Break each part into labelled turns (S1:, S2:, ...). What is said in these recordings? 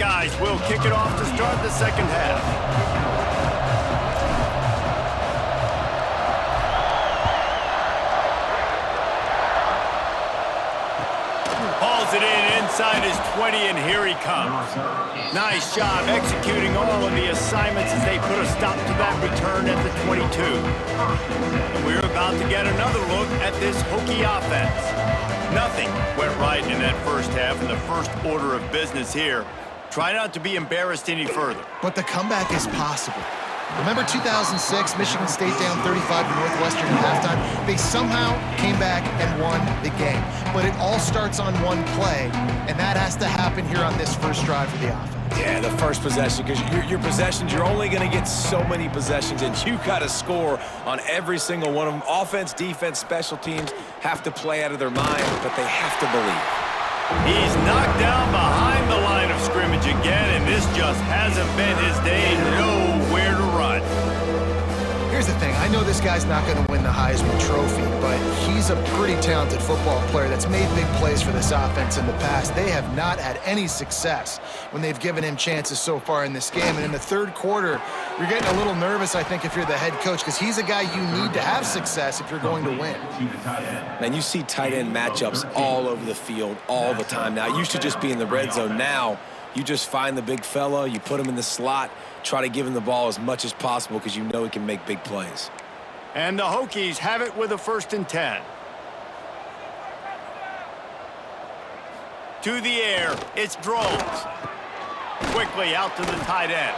S1: Buckeyes will kick it off to start the second half. Hauls it in inside his 20, and here he comes. Nice job executing all of the assignments as they put a stop to that return at the 22. And we're about to get another look at this Hokie offense. Nothing went right in that first half, and the first order of business here. Try not to be embarrassed any further.
S2: But the comeback is possible. Remember 2006, Michigan State down 35 to Northwestern at halftime? They somehow came back and won the game. But it all starts on one play, and that has to happen here on this first drive for the offense.
S3: Yeah, the first possession, because your possessions, you're only going to get so many possessions, and you got to score on every single one of them. Offense, defense, special teams have to play out of their mind, but they have to believe.
S1: He's knocked down behind the line of scrimmage again, and this just hasn't been his day. Nowhere to run.
S2: Here's the thing. I know this guy's not going to win the Heisman Trophy, but he's a pretty talented football player that's made big plays for this offense in the past. They have not had any success when they've given him chances so far in this game. And in the third quarter, you're getting a little nervous, I think, if you're the head coach, because he's a guy you need to have success if you're going to win.
S3: Man, you see tight end matchups all over the field all the time now. It used to just be in the red zone. Now you just find the big fella, you put him in the slot, try to give him the ball as much as possible because you know he can make big plays.
S1: And the Hokies have it with a 1st and 10. To the air, it's Drones. Quickly out to the tight end.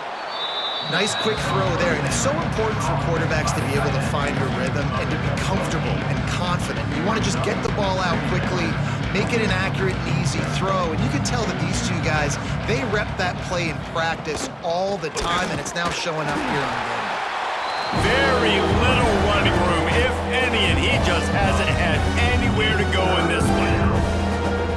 S2: Nice quick throw there, and it's so important for quarterbacks to be able to find a rhythm and to be comfortable and confident. You want to just get the ball out quickly, make it an accurate and easy throw, and you can tell that these two guys, they rep that play in practice all the time, and it's now showing up here on game.
S1: Very little running room, if any, and he just hasn't had anywhere to go in this one.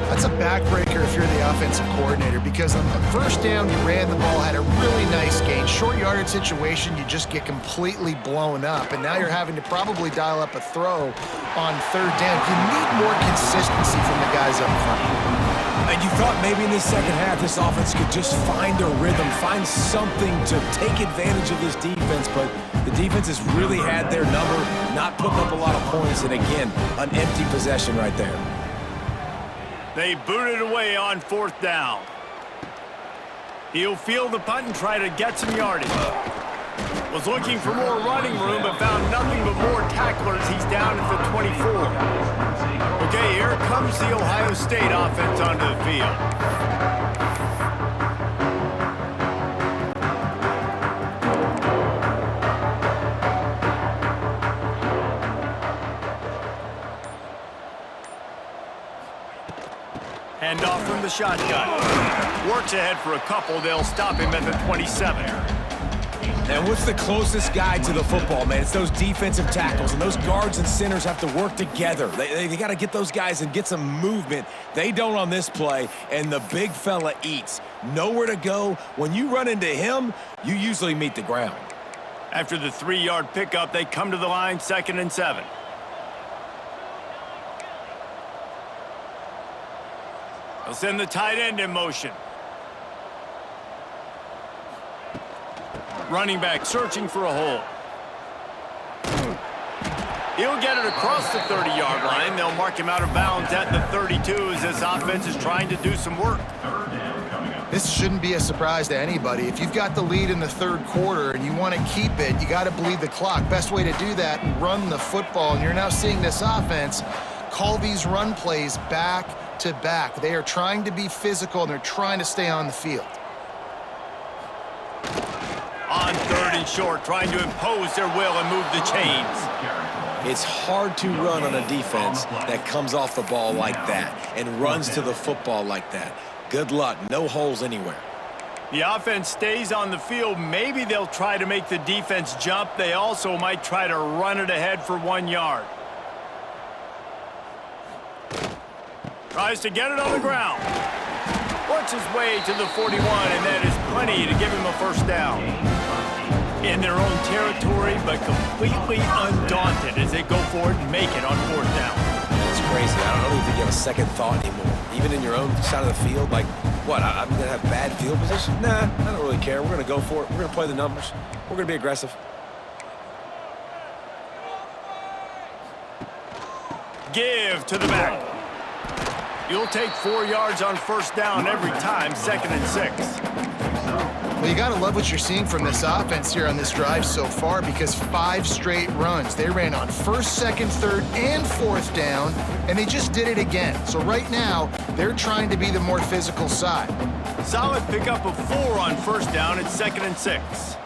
S2: That's a backbreaker if you're the offensive coordinator, because on the first down, you ran the ball, had a really nice gain. Short yardage situation, you just get completely blown up, and now you're having to probably dial up a throw on third down. You need more consistency from the guys up front.
S3: And you thought maybe in this second half this offense could just find a rhythm, find something to take advantage of this defense, but the defense has really had their number, not putting up a lot of points, and again, an empty possession right there.
S1: They booted away on 4th down. He'll field the punt and try to get some yardage. Was looking for more running room, but found nothing but more tacklers. He's down at the 24. Okay, here comes the Ohio State offense onto the field. Hand off from the shotgun. Works ahead for a couple. They'll stop him at the 27.
S3: And what's the closest guy to the football, man? It's those defensive tackles, and those guards and centers have to work together. They got to get those guys and get some movement. They don't on this play, and the big fella eats. Nowhere to go. When you run into him, you usually meet the ground.
S1: After the 3-yard pickup, they come to the line, 2nd and 7. They'll send the tight end in motion. Running back searching for a hole. He'll get it across the 30-yard line. They'll mark him out of bounds at the 32 as this offense is trying to do some work.
S2: This shouldn't be a surprise to anybody. If you've got the lead in the third quarter and you want to keep it, you got to bleed the clock. Best way to do that, run the football. And you're now seeing this offense call these run plays back to back. They are trying to be physical, and they're trying to stay on the field.
S1: On 3rd and short, trying to impose their will and move the chains.
S3: It's hard to run on a defense that comes off the ball like that and runs to the football like that. Good luck. No holes anywhere.
S1: The offense stays on the field. Maybe they'll try to make the defense jump. They also might try to run it ahead for 1 yard. Tries to get it on the ground. Works his way to the 41, and that is plenty to give him a 1st down. In their own territory, but completely undaunted as they go forward and make it on 4th down.
S3: It's crazy. I don't even think you have a second thought anymore. Even in your own side of the field, like, What, I'm going to have bad field position? Nah, I don't really care. We're going to go for it. We're going to play the numbers. We're going to be aggressive.
S1: Give to the back. You'll take 4 yards on first down every time, 2nd and 6.
S2: Well, you got to love what you're seeing from this offense here on this drive so far, because 5 straight runs. They ran on 1st, 2nd, 3rd, and 4th down, and they just did it again. So right now, they're trying to be the more physical side.
S1: Solid pickup of 4 on first down at 2nd and 6.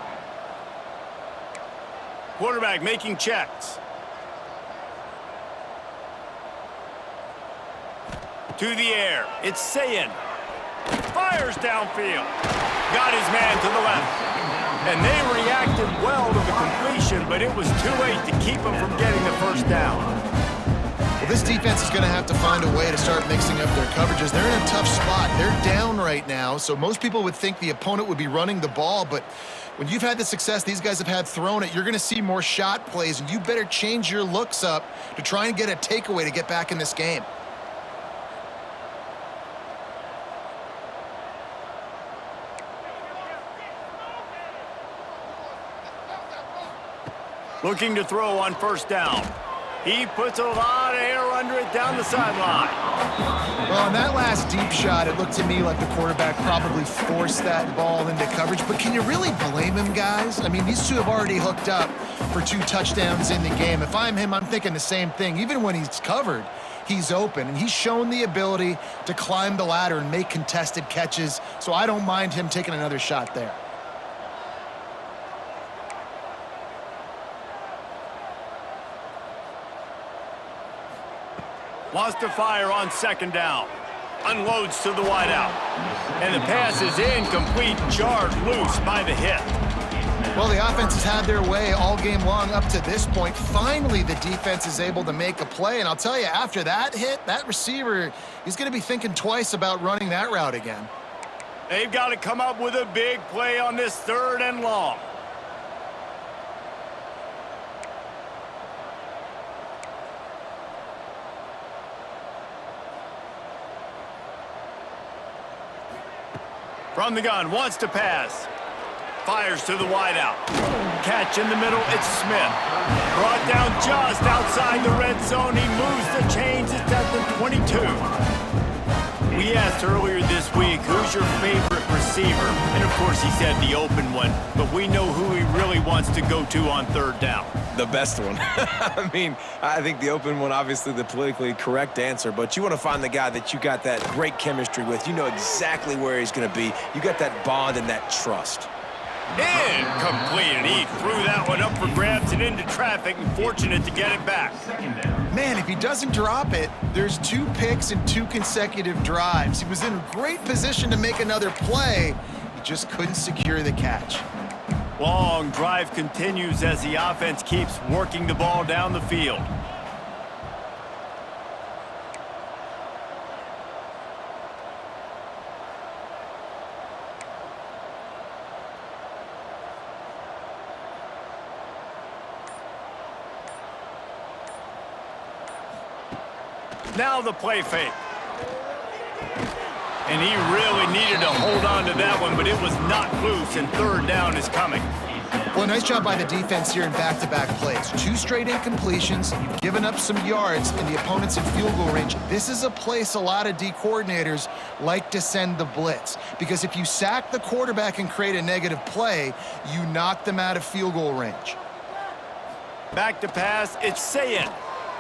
S1: Quarterback making checks. To the air, it's Sayin. Fires downfield. Got his man to the left. And they reacted well to the completion, but it was too late to keep him from getting the first down.
S2: Well, this defense is going to have to find a way to start mixing up their coverages. They're in a tough spot. They're down right now, so most people would think the opponent would be running the ball, but when you've had the success these guys have had throwing it, you're going to see more shot plays, and you better change your looks up to try and get a takeaway to get back in this game.
S1: Looking to throw on first down. He puts a lot of air under it down the sideline.
S2: Well, on that last deep shot, it looked to me like the quarterback probably forced that ball into coverage. But can you really blame him, guys? I mean, these two have already hooked up for 2 touchdowns in the game. If I'm him, I'm thinking the same thing. Even when he's covered, he's open. And he's shown the ability to climb the ladder and make contested catches. So I don't mind him taking another shot there.
S1: Wants to fire on 2nd down. Unloads to the wideout. And the pass is incomplete, jarred loose by the hit.
S2: Well, the offense has had their way all game long up to this point. Finally, the defense is able to make a play. And I'll tell you, after that hit, that receiver, he's going to be thinking twice about running that route again.
S1: They've got to come up with a big play on this 3rd and long. From the gun, wants to pass. Fires to the wideout. Catch in the middle, it's Smith. Brought down just outside the red zone. He moves the chains, it's at the 22. We asked earlier this week, who's your favorite receiver? And of course he said the open one, but we know who he really wants to go to on 3rd down.
S3: The best one. I mean, I think the open one, obviously the politically correct answer, but you want to find the guy that you got that great chemistry with. You know exactly where he's going to be. You got that bond and that trust.
S1: Incomplete, and he threw that one up for grabs and into traffic, and fortunate to get it back.
S2: Man, if he doesn't drop it, there's 2 picks and 2 consecutive drives. He was in great position to make another play. He just couldn't secure the catch.
S1: Long drive continues as the offense keeps working the ball down the field. Now the play fake. And he really needed to hold on to that one, but it was not loose, and 3rd down is coming.
S2: Well, nice job by the defense here in back-to-back plays. 2 straight incompletions. You've given up some yards, and the opponent's in field goal range. This is a place a lot of D coordinators like to send the blitz, because if you sack the quarterback and create a negative play, you knock them out of field goal range.
S1: Back to pass, it's Sayin.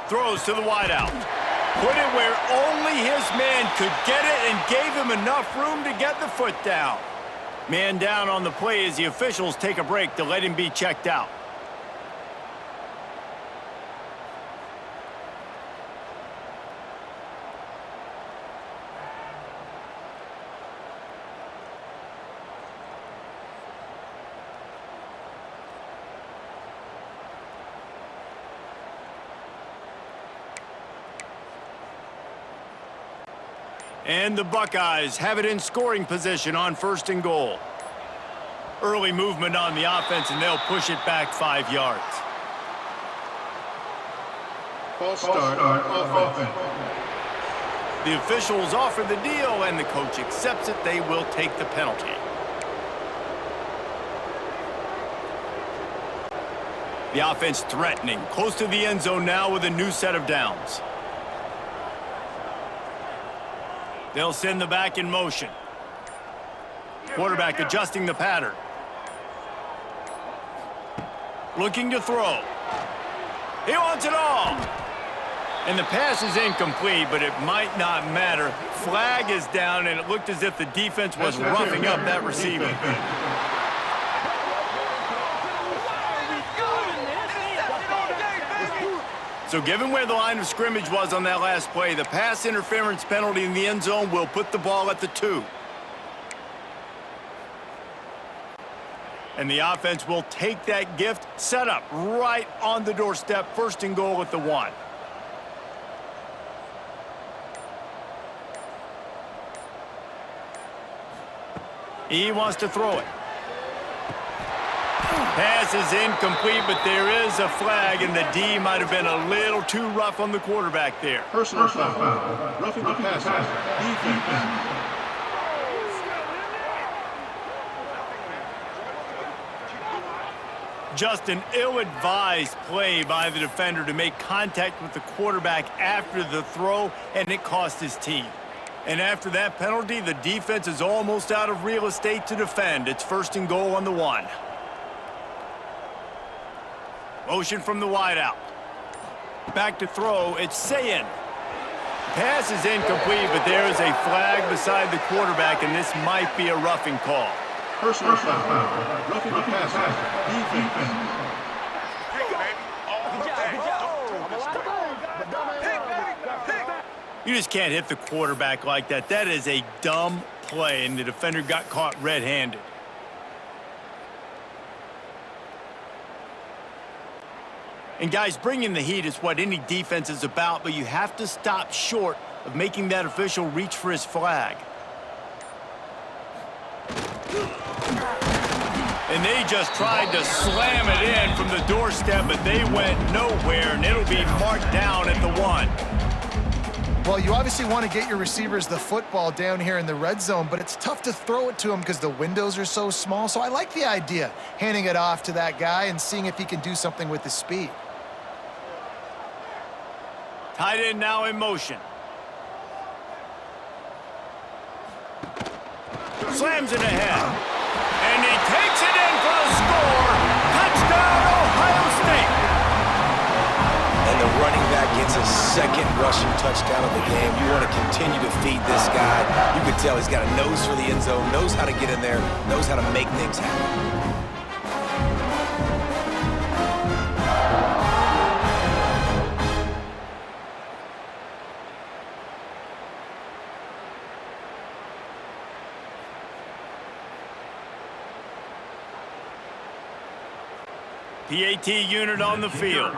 S1: Throws to the wideout. Put it where only his man could get it and gave him enough room to get the foot down. Man down on the play as the officials take a break to let him be checked out. And the Buckeyes have it in scoring position on 1st and goal. Early movement on the offense, and they'll push it back 5 yards.
S4: False start on offense.
S1: The officials offer the deal, and the coach accepts it. They will take the penalty. The offense threatening, close to the end zone now with a new set of downs. They'll send the back in motion. Quarterback adjusting the pattern. Looking to throw. He wants it all. And the pass is incomplete, but it might not matter. Flag is down, and it looked as if the defense was roughing up that receiver. So given where the line of scrimmage was on that last play, the pass interference penalty in the end zone will put the ball at the 2. And the offense will take that gift, set up right on the doorstep, 1st and goal at the 1. He wants to throw it. Pass is incomplete, but there is a flag, and the D might have been a little too rough on the quarterback there.
S4: Personal foul. Roughing the passer. Defense.
S1: Just an ill-advised play by the defender to make contact with the quarterback after the throw, and it cost his team. And after that penalty, the defense is almost out of real estate to defend. It's 1st and goal on the 1. Motion from the wideout. Back to throw. It's Sayin. Pass is incomplete, but there is a flag beside the quarterback, and this might be a roughing call.
S4: Personal foul. Roughing the passer. Defense.
S1: You just can't hit the quarterback like that. That is a dumb play, and the defender got caught red-handed. And guys, bringing the heat is what any defense is about, but you have to stop short of making that official reach for his flag. And they just tried to slam it in from the doorstep, but they went nowhere, and it'll be marked down at the 1.
S2: Well, you obviously want to get your receivers the football down here in the red zone, but it's tough to throw it to them because the windows are so small. So I like the idea, handing it off to that guy and seeing if he can do something with his speed.
S1: Tight end now in motion. Slams it ahead. And he takes it in for the score. Touchdown, Ohio State.
S3: And the running back gets his 2nd rushing touchdown of the game. You want to continue to feed this guy. You can tell he's got a nose for the end zone, knows how to get in there, knows how to make things happen.
S1: PAT unit on the field.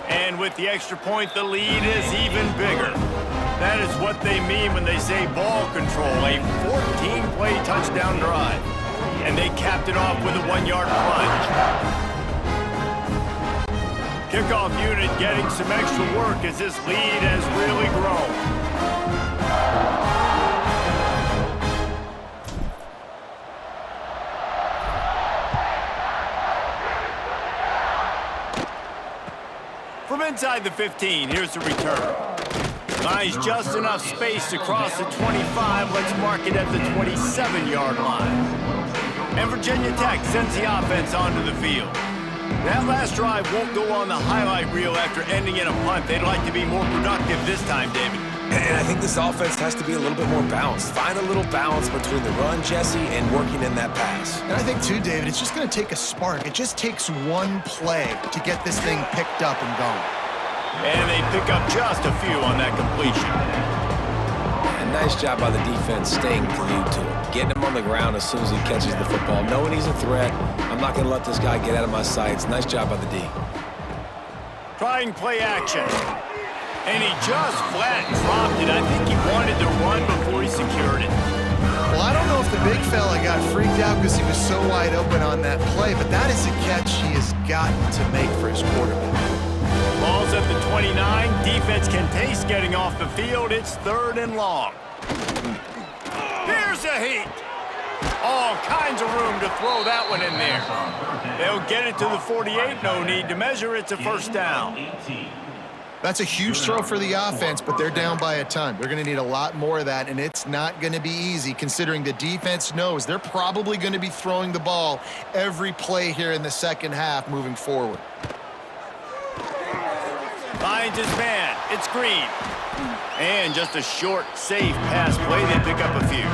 S1: And with the extra point, the lead is even bigger. That is what they mean when they say ball control, a 14-play touchdown drive. And they capped it off with a 1-yard plunge. Kickoff unit getting some extra work as this lead has really grown. From inside the 15, here's the return. Buys just enough space to cross the 25. Let's mark it at the 27-yard line. And Virginia Tech sends the offense onto the field. That last drive won't go on the highlight reel after ending in a punt. They'd like to be more productive this time, David.
S3: And I think this offense has to be a little bit more balanced. Find a little balance between the run, Jesse, and working in that pass.
S2: And I think, too, David, it's just going to take a spark. It just takes one play to get this thing picked up and going.
S1: And they pick up just a few on that completion.
S3: And nice job by the defense staying glued to him. Getting him on the ground as soon as he catches the football. Knowing he's a threat, I'm not going to let this guy get out of my sights. Nice job by the D.
S1: Trying play action. And he just flat dropped it. I think he wanted to run before he secured it.
S2: Well, I don't know if the big fella got freaked out because he was so wide open on that play, but that is a catch he has got to make for his quarterback.
S1: Ball's at the 29. defense can taste getting off the field. It's 3rd and long. Here's a heat. All kinds of room to throw that one in there. They'll get it to the 48. No need to measure. It's a 1st down.
S2: That's a huge throw for the offense, but they're down by a ton. They're going to need a lot more of that, and it's not going to be easy considering the defense knows they're probably going to be throwing the ball every play here in the second half moving forward.
S1: Finds his man. It's Green. And just a short, safe pass play. They pick up a few.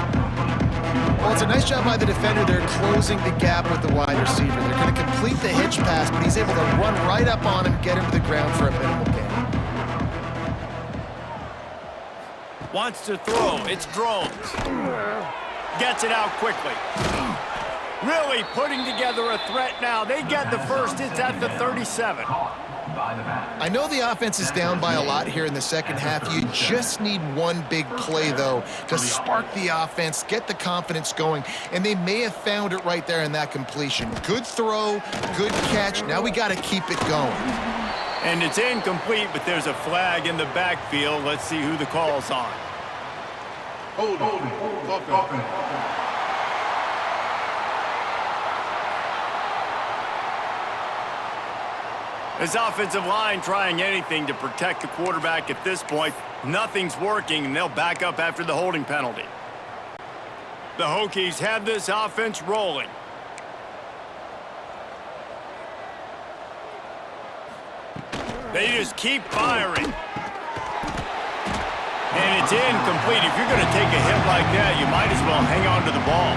S2: Well, it's a nice job by the defender. They're closing the gap with the wide receiver. They're going to complete the hitch pass, but he's able to run right up on him, get him to the ground for a minimal gain.
S1: Wants to throw. It's Drones. Gets it out quickly. Really putting together a threat now. They get the first. It's at the 37.
S2: I know the offense is down by a lot here in the second half. You just need one big play, though, to spark the offense, get the confidence going, and they may have found it right there in that completion. Good throw, good catch. Now we got to keep it going.
S1: And it's incomplete, but there's a flag in the backfield. Let's see who the call's on.
S4: Hold it.
S1: This offensive line trying anything to protect the quarterback at this point. Nothing's working, and they'll back up after the holding penalty. The Hokies have this offense rolling. They just keep firing. And it's incomplete. If you're going to take a hit like that, you might as well hang on to the ball.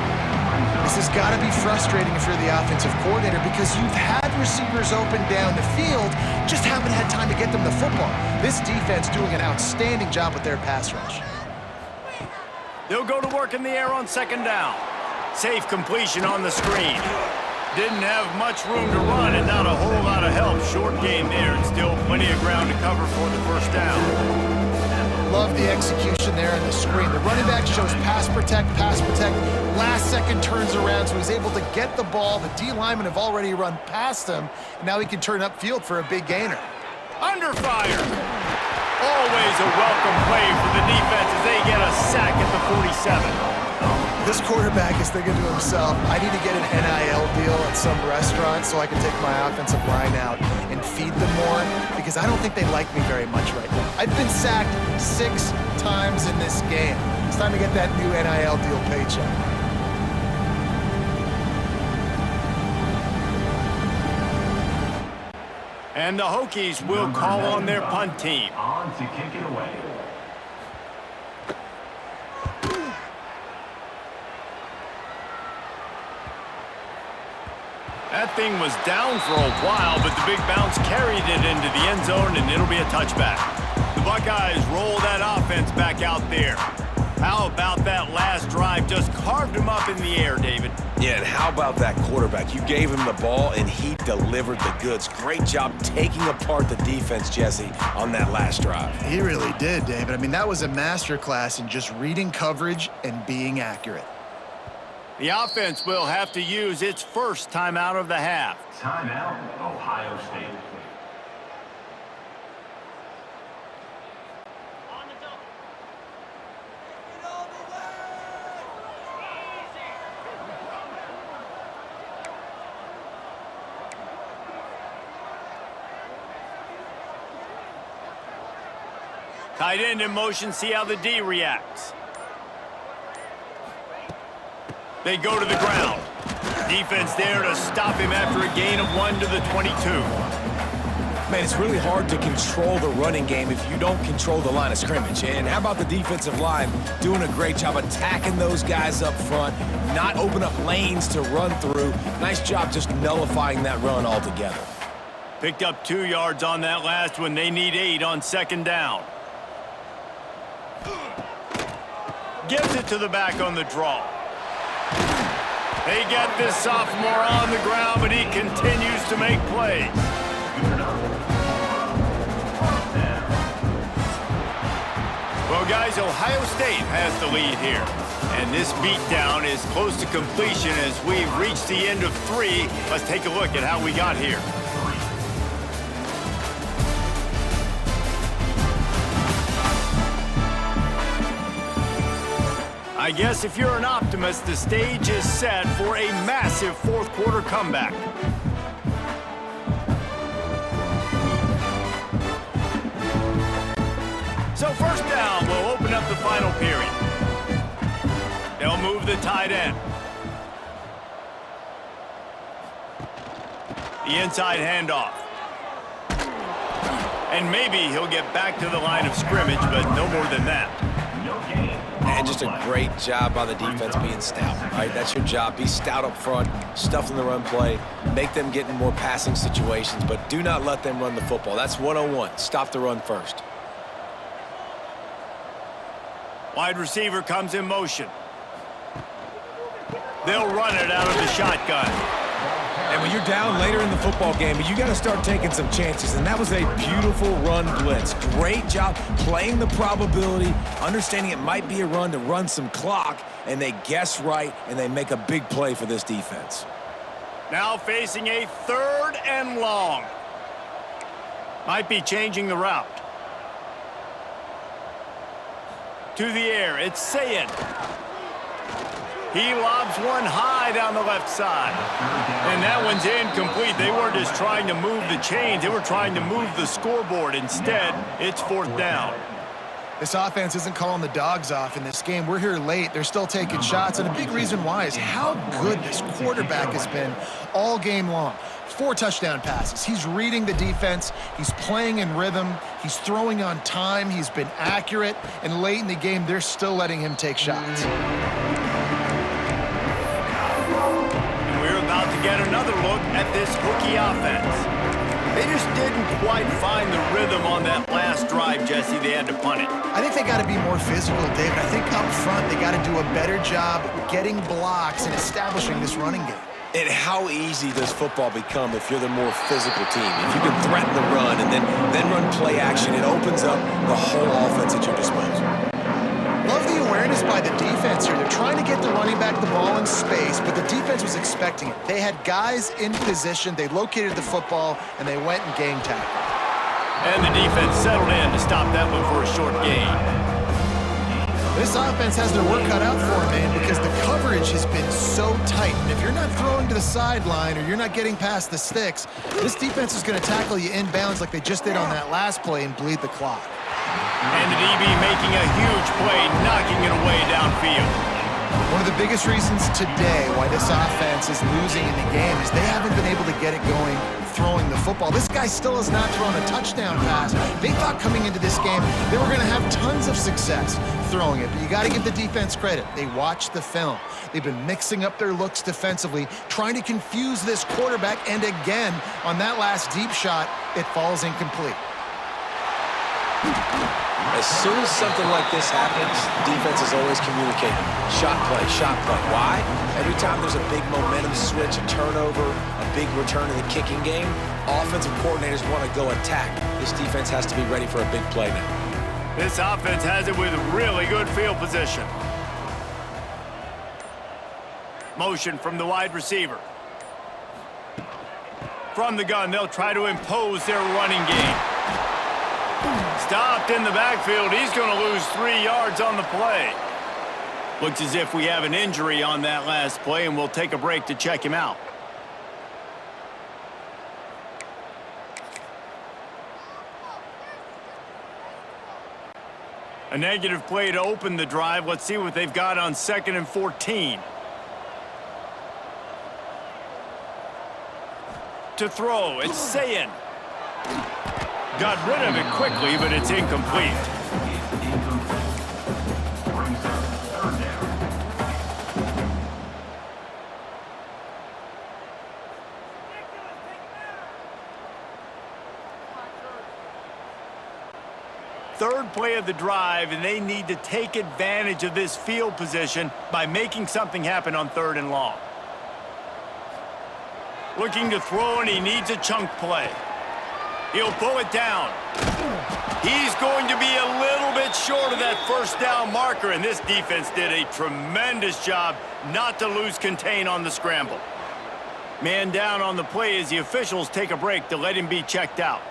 S2: This has got to be frustrating if you're the offensive coordinator because you've had receivers open down the field, just haven't had time to get them the football. This defense doing an outstanding job with their pass rush.
S1: They'll go to work in the air on 2nd down. Safe completion on the screen. Didn't have much room to run and not a whole lot of help. Short gain there and still plenty of ground to cover for the 1st down.
S2: Love the execution there in the screen. The running back shows pass protect. Last second turns around, so he's able to get the ball. The D linemen have already run past him, and now he can turn upfield for a big gainer.
S1: Under fire. Always a welcome play for the defense as they get a sack at the 47.
S2: This quarterback is thinking to himself, I need to get an NIL deal at some restaurant so I can take my offensive line out and feed them more because I don't think they like me very much right now. I've been sacked 6 times in this game. It's time to get that new NIL deal paycheck.
S1: And the Hokies will call on their punt team.
S5: On to kick it away.
S1: That thing was down for a while, but the big bounce carried it into the end zone, and it'll be a touchback. The Buckeyes roll that offense back out there. How about that last drive? Just carved him up in the air, David.
S3: Yeah, and how about that quarterback? You gave him the ball, and he delivered the goods. Great job taking apart the defense, Jesse, on that last drive.
S2: He really did, David. I mean, that was a masterclass in just reading coverage and being accurate.
S1: The offense will have to use its first timeout of the half.
S5: Timeout, Ohio State.
S1: Tight end in motion, see how the D reacts. They go to the ground. Defense there to stop him after a gain of 1 to the 22.
S3: Man, it's really hard to control the running game if you don't control the line of scrimmage. And how about the defensive line doing a great job attacking those guys up front, not open up lanes to run through. Nice job just nullifying that run altogether.
S1: Picked up 2 yards on that last one. They need 8 on 2nd down. Gives it to the back on the draw. They got this sophomore on the ground, but he continues to make plays. Well, guys, Ohio State has the lead here. And this beatdown is close to completion as we've reached the end of 3. Let's take a look at how we got here. I guess if you're an optimist, the stage is set for a massive fourth quarter comeback. So first down will open up the final period. They'll move the tight end. The inside handoff. And maybe he'll get back to the line of scrimmage, but no more than that.
S3: And just a great job by the defense being stout, right? That's your job. Be stout up front, stuff in the run play, make them get in more passing situations, but do not let them run the football. That's 101. Stop the run first.
S1: Wide receiver comes in motion. They'll run it out of the shotgun.
S3: And when you're down later in the football game, you got to start taking some chances. And that was a beautiful run blitz. Great job playing the probability, understanding it might be a run to run some clock, and they guess right, and they make a big play for this defense.
S1: Now facing a 3rd and long. Might be changing the route. To the air, it's Sayin. He lobs one high down the left side. And that one's incomplete. They weren't just trying to move the chains. They were trying to move the scoreboard. Instead, it's 4th down.
S2: This offense isn't calling the dogs off in this game. We're here late. They're still taking shots. And a big reason why is how good this quarterback has been all game long. 4 touchdown passes. He's reading the defense. He's playing in rhythm. He's throwing on time. He's been accurate. And late in the game, they're still letting him take shots.
S1: About to get another look at this Hokie offense. They just didn't quite find the rhythm on that last drive, Jesse. They had to punt it.
S2: I think they got to be more physical, David. I think up front they got to do a better job getting blocks and establishing this running game.
S3: And how easy does football become if you're the more physical team? If you can threaten the run and then run play action, it opens up the whole offense at your disposal.
S2: Love the awareness by the defense here. They're trying to get the running back the ball in space, but the defense was expecting it. They had guys in position. They located the football, and they went and gang tackled.
S1: And the defense settled in to stop that one for a short gain.
S2: This offense has their work cut out for them, man, because the coverage has been so tight. And if you're not throwing to the sideline or you're not getting past the sticks, this defense is going to tackle you inbounds like they just did on that last play and bleed the clock.
S1: And the DB making a huge play, knocking it away downfield.
S2: One of the biggest reasons today why this offense is losing in the game is they haven't been able to get it going throwing the football. This guy still has not thrown a touchdown pass. They thought coming into this game they were going to have tons of success throwing it, but you got to give the defense credit. They watched the film. They've been mixing up their looks defensively, trying to confuse this quarterback, and again, on that last deep shot, it falls incomplete.
S3: As soon as something like this happens, defense is always communicating. Shot play, shot play. Why? Every time there's a big momentum switch, a turnover, a big return in the kicking game, offensive coordinators want to go attack. This defense has to be ready for a big play now.
S1: This offense has it with really good field position. Motion from the wide receiver. From the gun, they'll try to impose their running game. Stopped in the backfield. He's going to lose 3 yards on the play. Looks as if we have an injury on that last play, and we'll take a break to check him out. A negative play to open the drive. Let's see what they've got on 2nd and 14. To throw, it's Sayin. Got rid of it quickly, but it's incomplete. Third play of the drive, and they need to take advantage of this field position by making something happen on 3rd and long. Looking to throw, and he needs a chunk play. He'll pull it down. He's going to be a little bit short of that first down marker, and this defense did a tremendous job not to lose contain on the scramble. Man down on the play as the officials take a break to let him be checked out.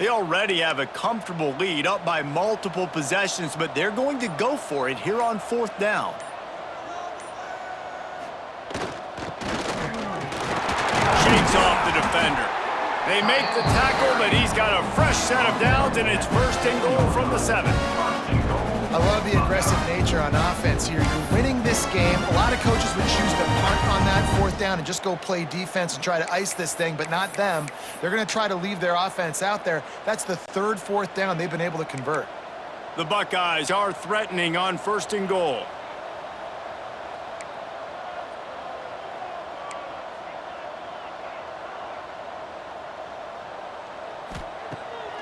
S1: They already have a comfortable lead, up by multiple possessions, but they're going to go for it here on 4th down. Shakes off the defender. They make the tackle, but he's got a fresh set of downs, and it's 1st and goal from the 7.
S2: I love the aggressive nature on offense here. You're winning this game. A lot of coaches would choose to punt on that 4th down and just go play defense and try to ice this thing, but not them. They're going to try to leave their offense out there. That's the 3rd 4th down they've been able to convert.
S1: The Buckeyes are threatening on 1st and goal.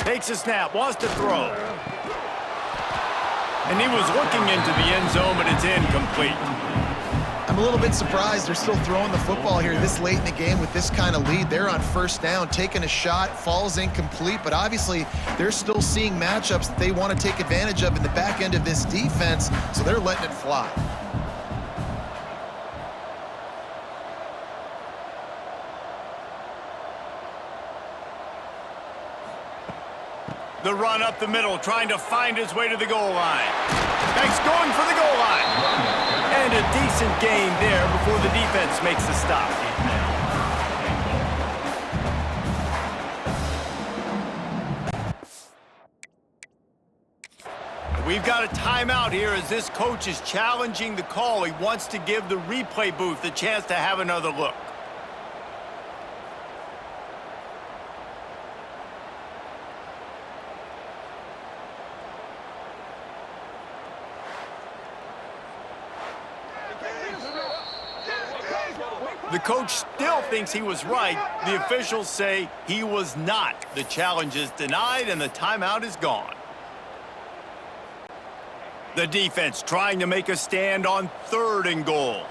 S1: Takes a snap, wants to throw. And he was looking into the end zone, but it's incomplete.
S2: I'm a little bit surprised they're still throwing the football here this late in the game with this kind of lead. They're on 1st down, taking a shot, falls incomplete, but obviously they're still seeing matchups that they want to take advantage of in the back end of this defense, so they're letting it fly.
S1: The run up the middle, trying to find his way to the goal line. Banks going for the goal line. And a decent gain there before the defense makes the stop. We've got a timeout here as this coach is challenging the call. He wants to give the replay booth a chance to have another look. The coach still thinks he was right. The officials say he was not. The challenge is denied and the timeout is gone. The defense trying to make a stand on 3rd and goal.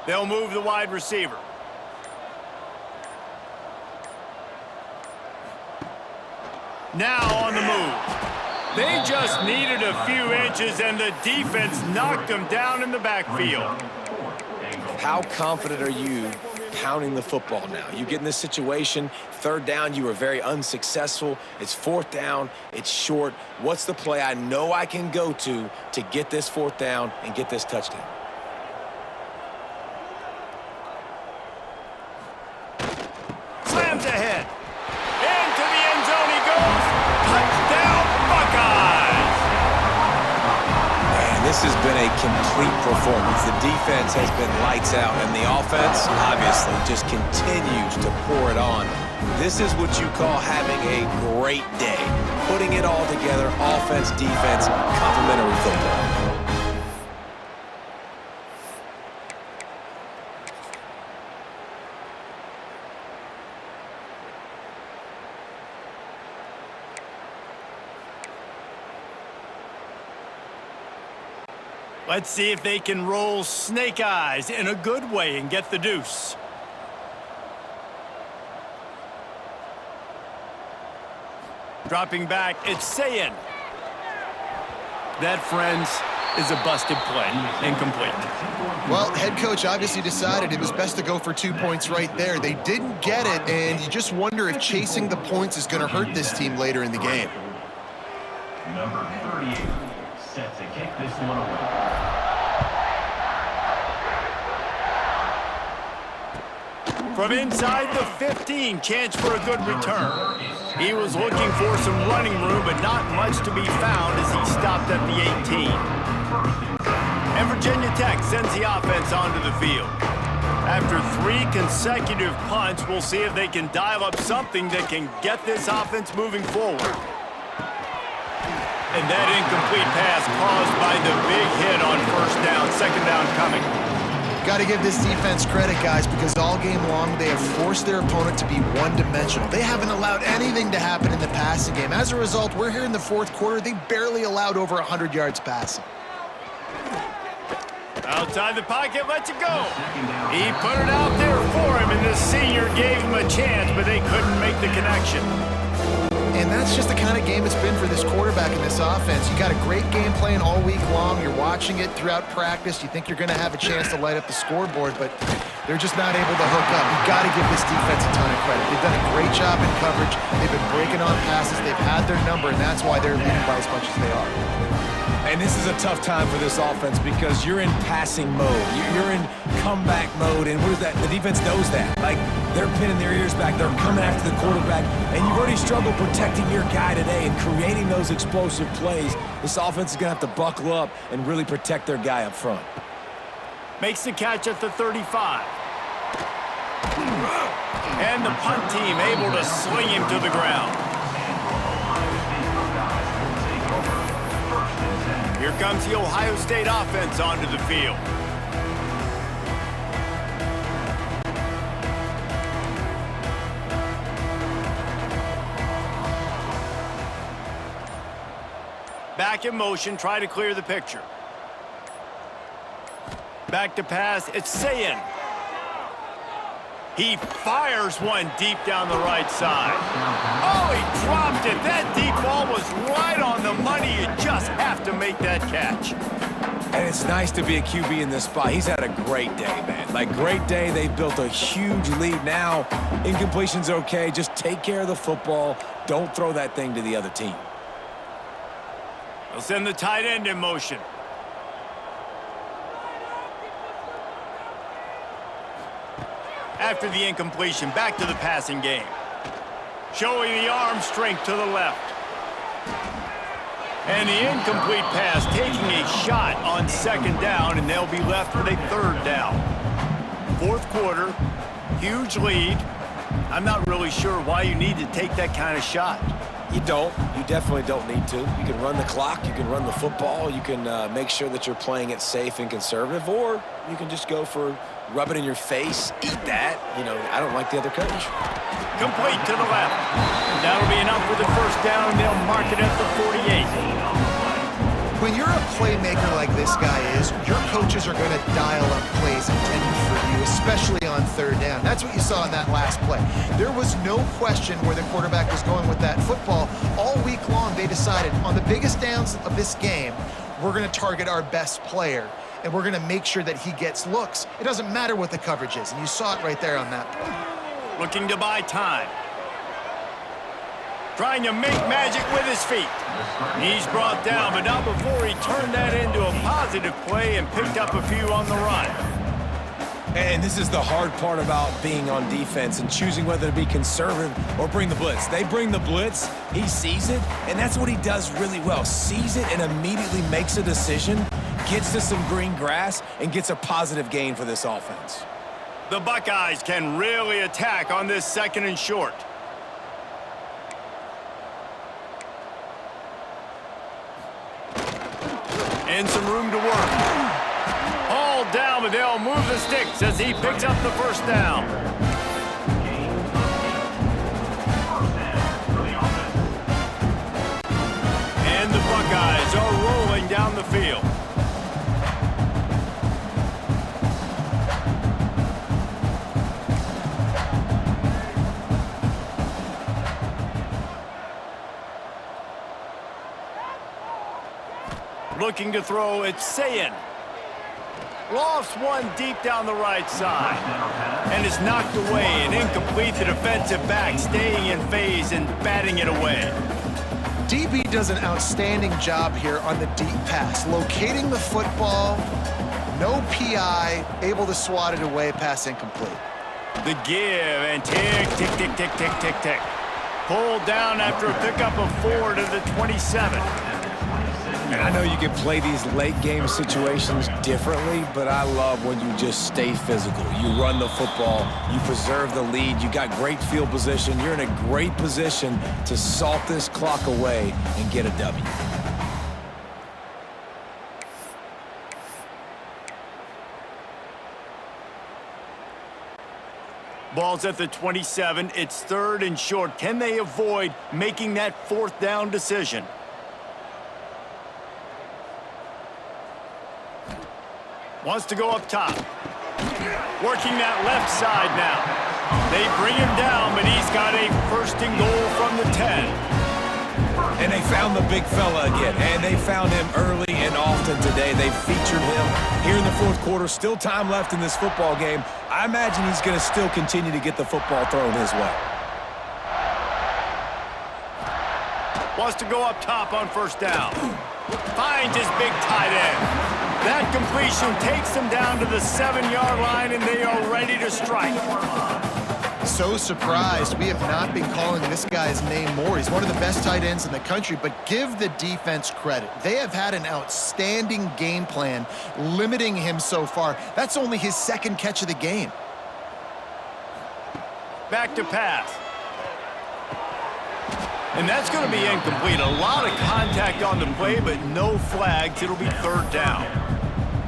S1: They'll move the wide receiver. Now on the move. They just needed a few inches, and the defense knocked them down in the backfield.
S3: How confident are you pounding the football now? You get in this situation, 3rd down, you were very unsuccessful. It's 4th down, it's short. What's the play I know I can go to get this 4th down and get this touchdown?
S1: Slams ahead. Into the end zone he goes. Touchdown, Buckeyes!
S3: Man, this has been a complete performance. The defense has been lights out, and the offense, obviously, just continues to pour it on. This is what you call having a great day. Putting it all together, offense, defense, complementary football.
S1: Let's see if they can roll snake eyes in a good way and get the deuce. Dropping back, it's Sayin. That, friends, is a busted play. Incomplete.
S2: Well, head coach obviously decided it was best to go for 2 points right there. They didn't get it, and you just wonder if chasing the points is going to hurt this team later in the game.
S5: Number 38, set to kick this one away.
S1: From inside the 15, chance for a good return. He was looking for some running room, but not much to be found as he stopped at the 18. And Virginia Tech sends the offense onto the field. After 3 consecutive punts, we'll see if they can dial up something that can get this offense moving forward. And that incomplete pass caused by the big hit on 1st down, 2nd down coming.
S2: Got to give this defense credit, guys, because all game long they have forced their opponent to be one-dimensional. They haven't allowed anything to happen in the passing game. As a result, we're here in the 4th quarter. They barely allowed over 100 yards passing.
S1: Outside the pocket, lets it go. He put it out there for him, and the senior gave him a chance, but they couldn't make the connection.
S2: And that's just the kind of game it's been for this quarterback in this offense. You got a great game plan all week long. You're watching it throughout practice. You think you're going to have a chance to light up the scoreboard, but They're just not able to hook up. You've got to give this defense a ton of credit. They've done a great job in coverage. They've been breaking on passes. They've had their number, and that's why they're leading by as much as they are.
S3: And this is a tough time for this offense because you're in passing mode. You're in comeback mode, and what is that? The defense knows that. Like, they're pinning their ears back. They're coming after the quarterback, and you've already struggled protecting your guy today and creating those explosive plays. This offense is going to have to buckle up and really protect their guy up front.
S1: Makes the catch at the 35. And the punt team able to swing him to the ground. Here comes the Ohio State offense onto the field. Back in motion, try to clear the picture. Back to pass, it's Sayin. He fires one deep down the right side. Oh, he dropped it. That deep ball was right on the money. You just have to make that catch.
S3: And it's nice to be a QB in this spot. He's had a great day, man. Like, great day. They've built a huge lead now. Incompletion's okay. Just take care of the football. Don't throw that thing to the other team.
S1: They'll send the tight end in motion. After the incompletion, back to the passing game. Showing the arm strength to the left. And the incomplete pass taking a shot on second down, and they'll be left with a third down. Fourth quarter, huge lead. I'm not really sure why you need to take that kind of shot.
S3: You don't. You definitely don't need to. You can run the clock. You can run the football. You can make sure that you're playing it safe and conservative, or you can just go for rub it in your face, eat that. You know, I don't like the other coach.
S1: Complete to the left. That'll be enough for the first down. They'll mark it at the 48.
S2: When you're a playmaker like this guy is, your coaches are going to dial up plays intended for you, especially on third down. That's what you saw in that last play. There was no question where the quarterback was going with that football. All week long, they decided on the biggest downs of this game, we're going to target our best player, and we're going to make sure that he gets looks. It doesn't matter what the coverage is, and you saw it right there on that play.
S1: Looking to buy time. Trying to make magic with his feet. He's brought down, but not before he turned that into a positive play and picked up a few on the run.
S3: And this is the hard part about being on defense and choosing whether to be conservative or bring the blitz. They bring the blitz, he sees it, and that's what he does really well. Sees it and immediately makes a decision, gets to some green grass, and gets a positive gain for this offense.
S1: The Buckeyes can really attack on this second and short. And some room to work. All down, but they'll move the sticks as he picks up the first down. And the Buckeyes are rolling down the field. Looking to throw, it's Sayin. Lofts one deep down the right side. And is knocked away and incomplete. The defensive back staying in phase and batting it away.
S2: DB does an outstanding job here on the deep pass. Locating the football, no PI, able to swat it away, pass incomplete.
S1: The give and tick, tick, tick, tick, tick, tick, tick. Pulled down after a pickup of 4 to the 27.
S3: And I know you can play these late game situations differently, but I love when you just stay physical. You run the football, you preserve the lead, you got great field position, you're in a great position to salt this clock away and get a W.
S1: Ball's at the 27. It's third and short. Can they avoid making that fourth down decision? Wants to go up top. Working that left side now. They bring him down, but he's got a first and goal from the 10.
S3: And they found the big fella again, and they found him early and often today. They featured him here in the fourth quarter. Still time left in this football game. I imagine he's going to still continue to get the football thrown his way.
S1: Wants to go up top on first down. Finds his big tight end. That completion takes them down to the 7-yard line, and they are ready to strike.
S2: So surprised we have not been calling this guy's name more. He's one of the best tight ends in the country, but give the defense credit. They have had an outstanding game plan limiting him so far. That's only his second catch of the game.
S1: Back to pass. And that's going to be incomplete. A lot of contact on the play, but no flags. It'll be third down.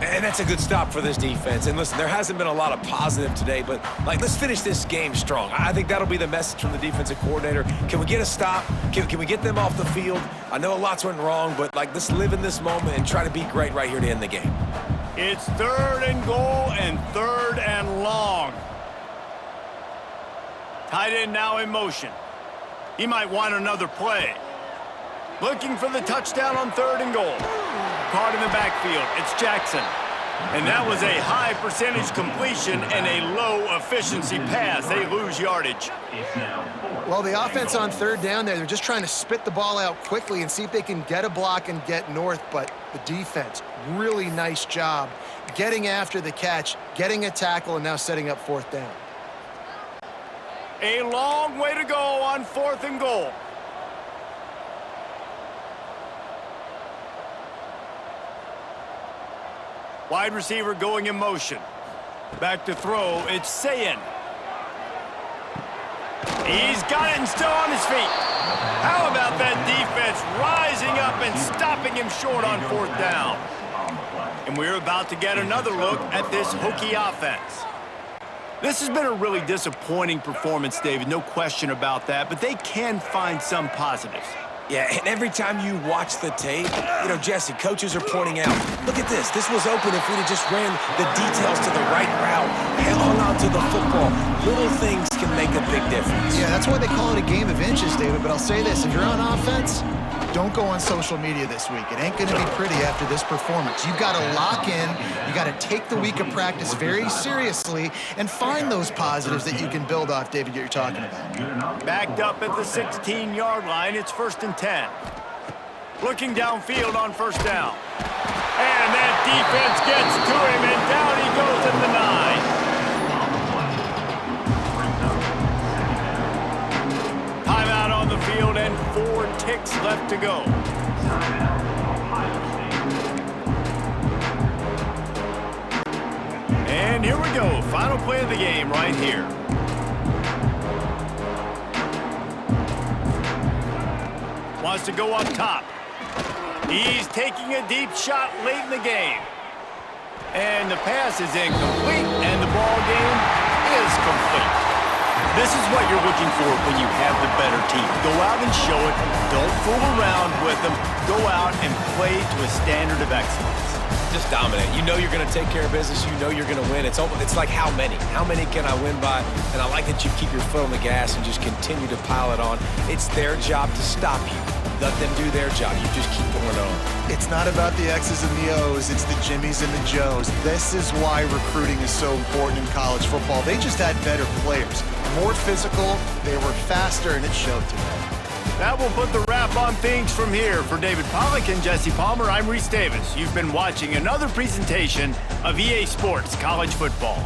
S3: And that's a good stop for this defense. And listen, there hasn't been a lot of positive today, but let's finish this game strong. I think that'll be the message from the defensive coordinator. Can we get a stop? Can we get them off the field? I know a lot's went wrong, but let's live in this moment and try to be great right here to end the game.
S1: It's 3rd and goal and 3rd and long. Tight end now in motion. He might want another play. Looking for the touchdown on 3rd and goal. Caught in the backfield. It's Jackson. And that was a high percentage completion and a low efficiency pass. They lose yardage.
S2: Well, the offense on 3rd down there, they're just trying to spit the ball out quickly and see if they can get a block and get north. But the defense, really nice job getting after the catch, getting a tackle, and now setting up 4th down.
S1: A long way to go on 4th and goal. Wide receiver going in motion. Back to throw, it's Sayin. He's got it and still on his feet. How about that defense rising up and stopping him short on 4th down? And we're about to get another look at this Hokie offense. This has been a really disappointing performance, David, no question about that, but they can find some positives.
S3: Yeah, and every time you watch the tape, Jesse, coaches are pointing out, look at this. This was open if we'd have just ran the details to the right route, hung on to the football. Little things can make a big difference.
S2: Yeah, that's why they call it a game of inches, David. But I'll say this, if you're on offense, don't go on social media this week. It ain't going to be pretty after this performance. You've got to lock in. You got to take the week of practice very seriously and find those positives that you can build off, David, that you're talking about.
S1: Backed up at the 16-yard line. It's 1st and 10. Looking downfield on 1st down. And that defense gets to him, and down he goes at the 9. Timeout on the field and 4 ticks left to go. And here we go. Final play of the game right here. Wants to go up top. He's taking a deep shot late in the game. And the pass is incomplete, and the ball game is complete. This is what you're looking for when you have the better team. Go out and show it. Don't fool around with them. Go out and play to a standard of excellence.
S3: Just dominate. You know you're going to take care of business. You know you're going to win. It's like how many? How many can I win by? And I like that you keep your foot on the gas and just continue to pile it on. It's their job to stop you. Let them do their job. You just keep going on.
S2: It's not about the X's and the O's. It's the Jimmies and the Joes. This is why recruiting is so important in college football. They just had better players. More physical, they were faster, and it showed today.
S1: That will put the wrap on things from here. For David Pollack and Jesse Palmer, I'm Reese Davis. You've been watching another presentation of EA Sports College Football.